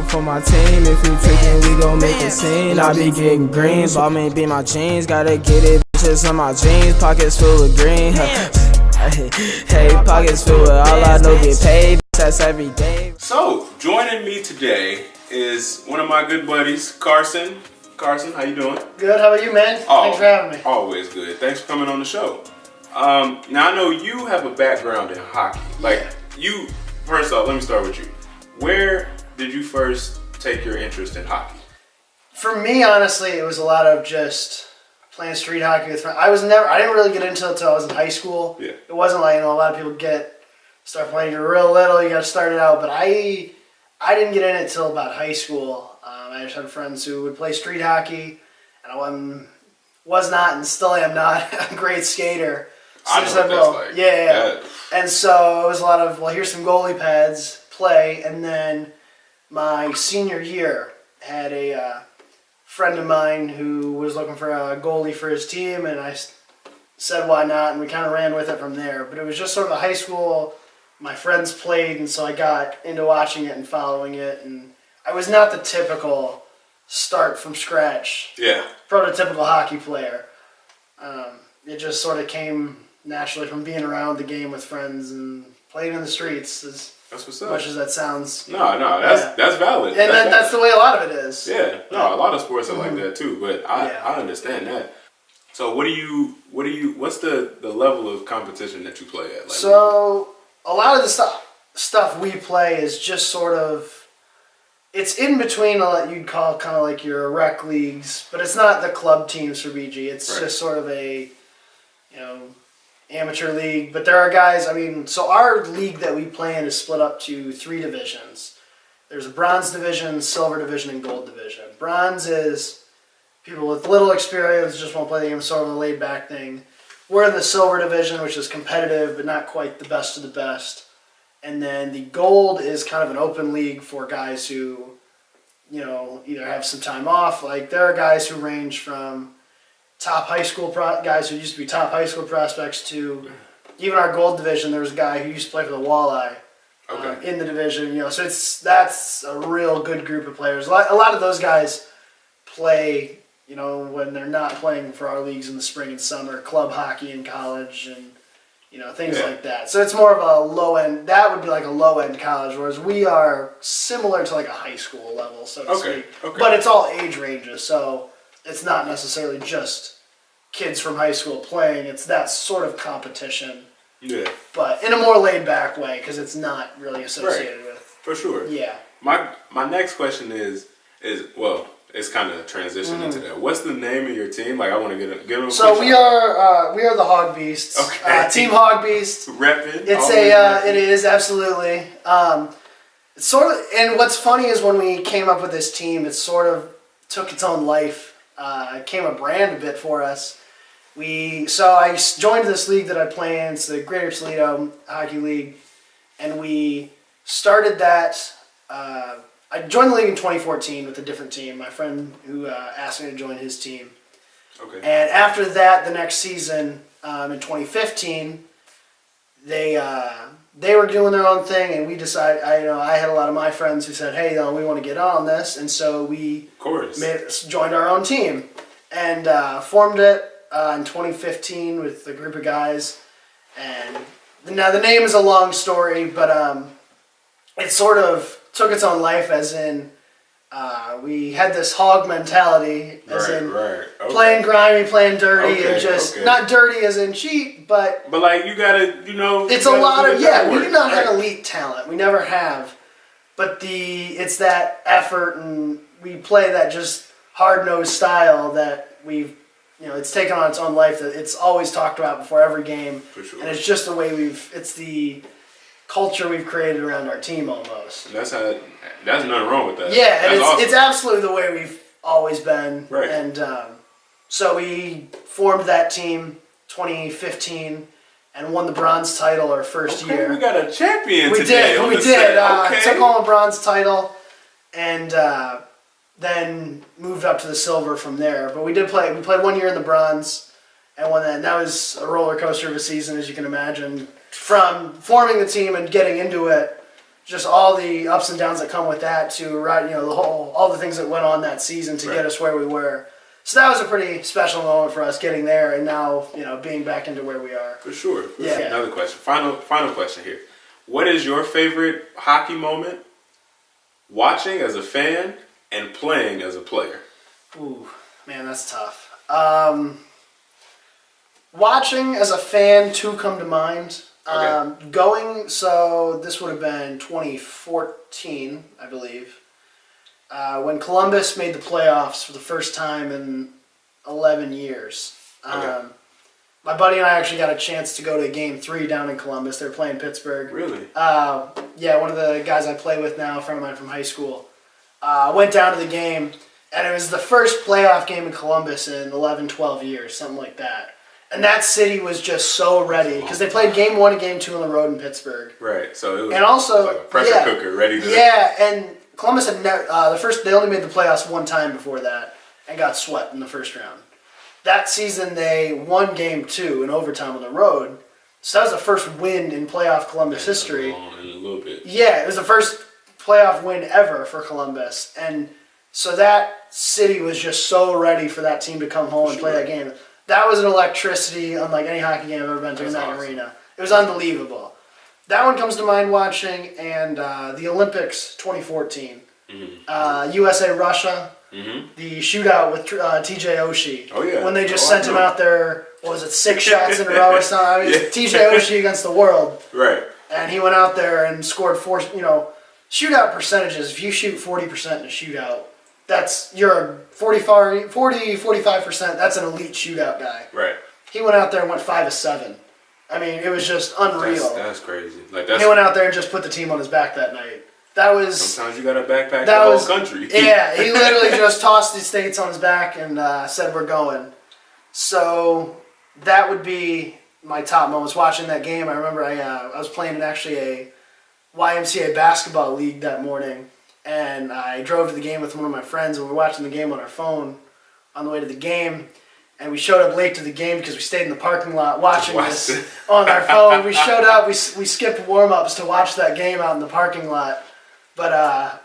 For my team, if you trickin', we gon' make a scene. I be getting green, ball me be my jeans. Gotta get it, bitches on my jeans. Pockets full with green. Hey, pockets full with all I know get paid. That's every day. So, joining me today is one of my good buddies, Carson. Carson, how you doing? Good, how about you, man? Thanks for having me. Always good. Thanks for coming on the show. Now I know you have a background in hockey. First off, let me start with you. Where did you first take your interest in hockey? For me, honestly, it was a lot of just playing street hockey with friends. I didn't really get into it until I was in high school. Yeah. It wasn't like, a lot of people start playing when you're real little, you got to start it out. But I didn't get in it until about high school. I just had friends who would play street hockey, and I was not and still am not a great skater. So I know what that's like. Yeah. And so it was a lot of, here's some goalie pads, play. And then my senior year had a friend of mine who was looking for a goalie for his team, and I said why not, and we kind of ran with it from there. But it was just sort of a high school, my friends played, and so I got into watching it and following it. And I was not the typical start from scratch, prototypical hockey player. It just sort of came naturally from being around the game with friends and playing in the streets. That's what's up. Much as that sounds. No, that's valid. And that's the way a lot of it is. Yeah, no, a lot of sports are like that too. But I understand that. So what's the level of competition that you play at? So a lot of the stuff we play is just sort of, it's in between what you'd call kind of like your rec leagues, but it's not the club teams for BG. It's just sort of a, amateur league. But there are guys, so our league that we play in is split up to 3 divisions. There's a bronze division, silver division, and gold division. Bronze is people with little experience, just want to play the game, sort of a laid back thing. We're in the silver division, which is competitive, but not quite the best of the best. And then the gold is kind of an open league for guys who, either have some time off. Like, there are guys who range from top high school guys who used to be top high school prospects to even our gold division. There was a guy who used to play for the Walleye in the division. So that's a real good group of players. A lot of those guys play, when they're not playing for our leagues in the spring and summer, club hockey in college and things like that. So it's more of a low end. That would be like a low end college, whereas we are similar to like a high school level, so to speak. Okay. But it's all age ranges, so it's not necessarily just kids from high school playing. It's that sort of competition. Yeah. But in a more laid back way, because it's not really associated with. For sure. Yeah. My next question is it's kind of transitioning into that. What's the name of your team? I want to get them. So we are the Hog Beasts. Okay. Team Hog Beast. Reppin'. It is absolutely. It's sort of, and what's funny is when we came up with this team, it sort of took its own life. It came a brand a bit for us. I joined this league that I play in. It's the Greater Toledo Hockey League, and we started that. I joined the league in 2014 with a different team. My friend who asked me to join his team. Okay. And after that, the next season, in 2015, they were doing their own thing, and we decided. I had a lot of my friends who said, "Hey, we want to get on this," and so we joined our own team and formed it in 2015 with a group of guys. And now the name is a long story, but it sort of took its own life, as in we had this hog mentality, as playing grimy, playing dirty, and not dirty as in cheat, but you gotta, it's a lot of we do not have elite talent, we never have, but it's that effort, and we play that just hard-nosed style that we've, it's taken on its own life, that it's always talked about before every game. For sure. And it's just the way it's the culture we've created around our team almost. That's nothing wrong with that. Yeah, and it's absolutely the way we've always been. Right. And so we formed that team 2015 and won the bronze title our first year. We got a champion today. We did. Took home a bronze title and then moved up to the silver from there. But we played 1 year in the bronze and won that. And that was a roller coaster of a season, as you can imagine. From forming the team and getting into it, just all the ups and downs that come with that to all the things that went on that season to get us where we were. So that was a pretty special moment for us getting there, and now being back into where we are. For sure. Yeah. Another question. Final question here. What is your favorite hockey moment? Watching as a fan and playing as a player. Ooh, man, that's tough. Watching as a fan, two come to mind. Okay. So this would have been 2014, I believe, when Columbus made the playoffs for the first time in 11 years. Okay. My buddy and I actually got a chance to go to Game 3 down in Columbus. They were playing Pittsburgh. Really? Yeah, one of the guys I play with now, a friend of mine from high school, went down to the game, and it was the first playoff game in Columbus in 11, 12 years, something like that. And that city was just so ready because they played Game 1 and Game 2 on the road in Pittsburgh. Right. So it was, and also, like a pressure cooker ready to... Yeah, and Columbus had never... they only made the playoffs one time before that and got swept in the first round. That season, they won Game 2 in overtime on the road. So that was the first win in playoff Columbus history. In a little bit. Yeah, it was the first playoff win ever for Columbus. And so that city was just so ready for that team to come home and play that game. That was an electricity unlike any hockey game I've ever been to in that arena. It was unbelievable. That one comes to mind watching, and the Olympics 2014. USA Russia. The shootout with TJ Oshie. Oh, yeah. When they just sent him out there, 6 shots in a row or something? I mean, TJ Oshie against the world. Right. And he went out there and scored shootout percentages. If you shoot 40% in a shootout, you're 45%. That's an elite shootout guy. Right. He went out there and went 5 of 7. I mean, it was just unreal. That's crazy. He went out there and just put the team on his back that night. That was... Sometimes you got to backpack the whole country. Yeah, he literally just tossed the States on his back and said, we're going. So that would be my top moments. Watching that game, I remember I was playing in actually a YMCA basketball league that morning, and I drove to the game with one of my friends, and we were watching the game on our phone on the way to the game. And we showed up late to the game because we stayed in the parking lot watching this on our phone. We showed up, we skipped warm-ups to watch that game out in the parking lot. But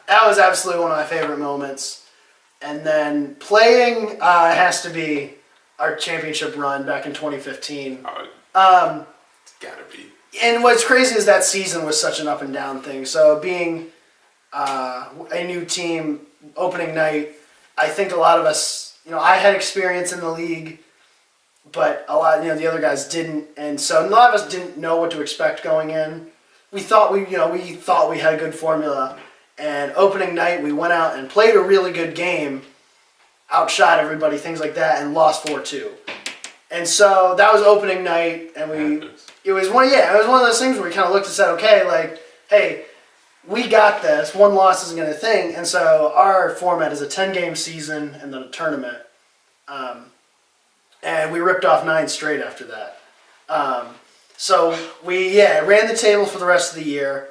that was absolutely one of my favorite moments. And then playing has to be our championship run back in 2015. It's gotta be. And what's crazy is that season was such an up and down thing. So being a new team, opening night, I think a lot of us, I had experience in the league, but a lot, the other guys didn't. And so a lot of us didn't know what to expect going in. We thought we had a good formula, and opening night we went out and played a really good game, outshot everybody, things like that, and lost 4-2. And so that was opening night, and it was one of those things where we kind of looked and said, okay, hey, we got this. One loss isn't going to thing, and so our format is a 10-game season and then a tournament, and we ripped off 9 straight after that. So we ran the table for the rest of the year,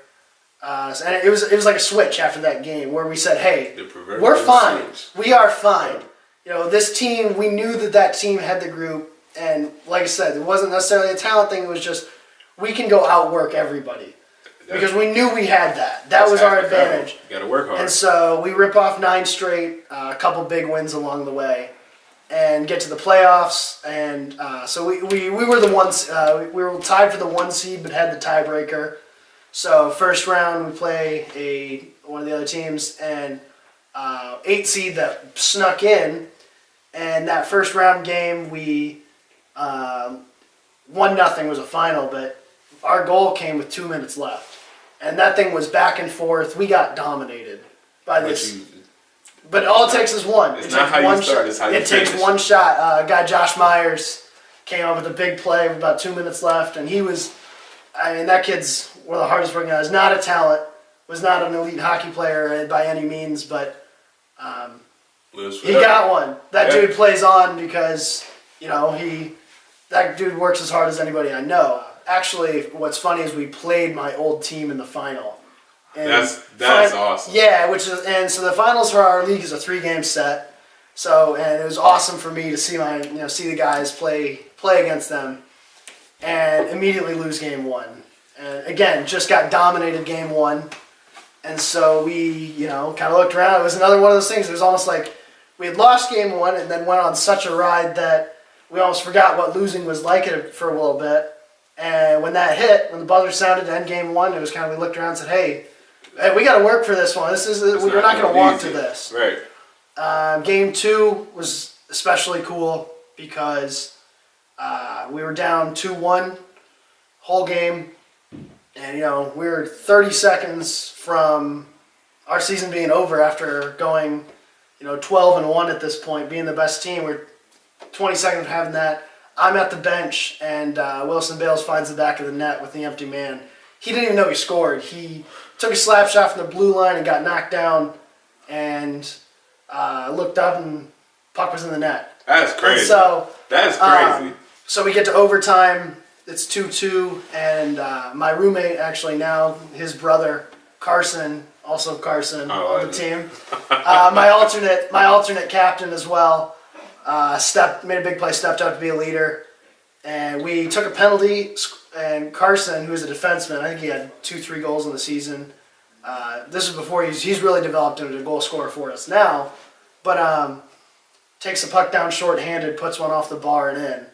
and it was like a switch after that game where we said, "Hey, we're fine. We are fine." This team. We knew that team had the group, and like I said, it wasn't necessarily a talent thing. It was just we can go outwork everybody because we knew we had that. That was our advantage. You got to work hard. And so we rip off 9 straight, a couple big wins along the way, and get to the playoffs, and so we were the ones, we were tied for the 1 seed but had the tiebreaker. So first round we play one of the other teams, and 8 seed that snuck in, and that first round game we 1-0 was a final, but our goal came with 2 minutes left, and that thing was back and forth. We got dominated by this. But all it takes is one. It's not how you start, it's how you finish. It takes one shot. Guy Josh Myers came up with a big play with about 2 minutes left, and that kid's one of the hardest working guys. Not a talent, was not an elite hockey player by any means, but he got one. That dude plays on because, that dude works as hard as anybody I know. Actually, what's funny is we played my old team in the final. And that's awesome. Yeah, so the finals for our league is a 3-game set. So, and it was awesome for me to see see the guys play against them, and immediately lose game 1. And again, just got dominated game 1. And so we, you know, kind of looked around. It was another one of those things. It was almost like we had lost game one and then went on such a ride that we almost forgot what losing was like for a little bit. And when that hit, when the buzzer sounded to end game one, it was kind of, we looked around and said, hey, we got to work for this one. We're not going to walk to this. Right. Game two was especially cool because we were down 2-1 whole game. And, you know, we were 30 seconds from our season being over after going, you know, 12-1 at this point, being the best team. We're 20 seconds from having that. I'm at the bench, and Wilson Bales finds the back of the net with the empty man. He didn't even know he scored. He took a slap shot from the blue line and got knocked down, and looked up, and puck was in the net. That's crazy. And so that's crazy. So we get to overtime. It's 2-2, and my roommate, actually now, his brother, Carson, also Carson on the team. My alternate captain as well, made a big play, stepped up to be a leader. And we took a penalty, and Carson, who was a defenseman, I think he had 2-3 goals in the season. This was before he's really developed into a goal scorer for us now. But takes the puck down shorthanded, puts one off the bar and in.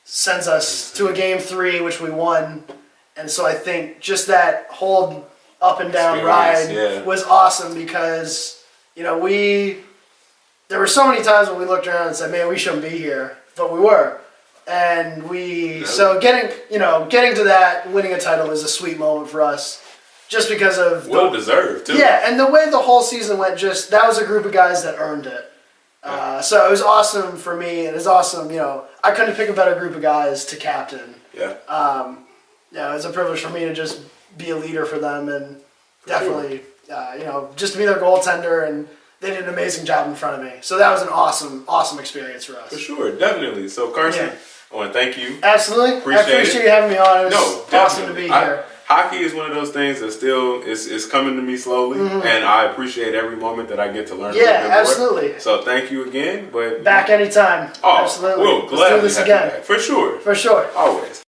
Sends us to a game 3, which we won. And so I think just that whole up and down ride was awesome because, you know, there were so many times when we looked around and said, man, we shouldn't be here. But we were. And so getting to that, winning a title is a sweet moment for us. Just because of well deserved too. Yeah, and the way the whole season went, that was a group of guys that earned it. So it was awesome for me, and it was awesome, you know, I couldn't pick a better group of guys to captain. Yeah. You know, it was a privilege for me to just be a leader for them, and definitely, you know, just to be their goaltender, and they did an amazing job in front of me. So that was an awesome experience for us. For sure, definitely. So Carson, I want to thank you. Absolutely. I appreciate you having me on. It was awesome to be here. Hockey is one of those things that still is coming to me slowly, and I appreciate every moment that I get to learn. Yeah, absolutely. So thank you again. But back anytime. Oh, absolutely. We'll gladly Let's do this again. For sure. For sure. Always.